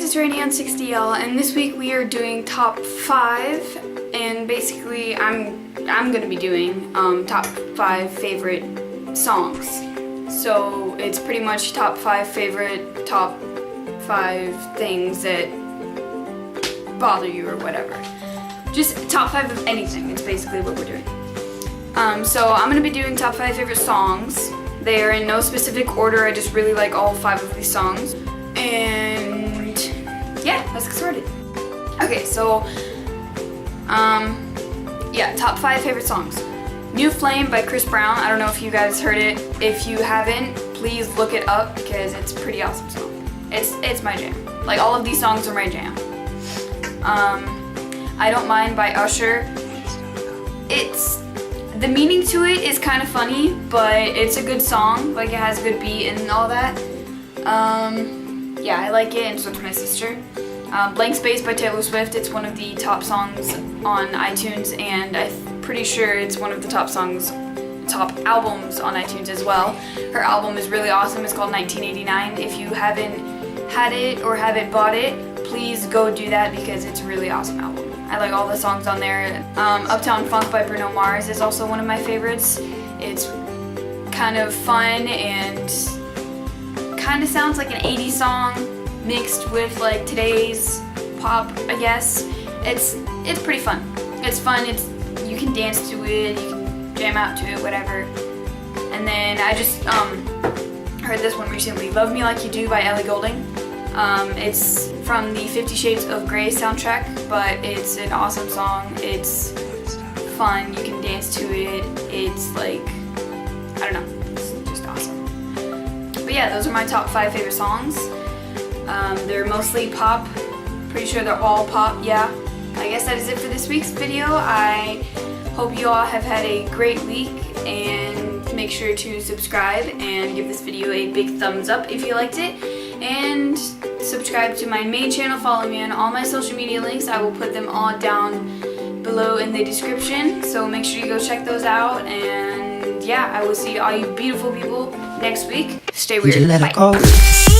it's Rainy on 60L, and this week we are doing top 5, and basically I'm gonna be doing top 5 favorite songs. So it's pretty much top 5 favorite, top 5 things that bother you or whatever. Just top 5 of anything, it's basically what we're doing. So I'm gonna be doing top 5 favorite songs. They are in no specific order, I just really like all 5 of these songs. And yeah, let's get started. Okay, so yeah, top 5 favorite songs. New Flame by Chris Brown. I don't know if you guys heard it. If you haven't, please look it up because it's a pretty awesome song. It's my jam. Like, all of these songs are my jam. I Don't Mind by Usher. The meaning to it is kind of funny, but it's a good song. Like, it has a good beat and all that. Yeah, I like it, and so does my sister. Blank Space by Taylor Swift. It's one of the top songs on iTunes, and I'm pretty sure it's one of the top albums on iTunes as well. Her album is really awesome. It's called 1989. If you haven't had it or haven't bought it, please go do that because it's a really awesome album. I like all the songs on there. Uptown Funk by Bruno Mars is also one of my favorites. It's kind of fun and kind of sounds like an 80s song mixed with like today's pop, I guess. It's pretty fun. It's fun. You can dance to it, you can jam out to it, whatever. And then I just heard this one recently, Love Me Like You Do by Ellie Goulding. It's from the 50 Shades of Grey soundtrack, but it's an awesome song. It's fun, you can dance to it. It's like, I don't know, it's just awesome. But yeah, those are my top 5 favorite songs. They're mostly pop. Pretty sure they're all pop, yeah. I guess that is it for this week's video. I hope you all have had a great week, and make sure to subscribe and give this video a big thumbs up if you liked it. And subscribe to my main channel, follow me on all my social media links. I will put them all down below in the description, so make sure you go check those out. And yeah, I will see all you beautiful people next week. Stay weird. Bye.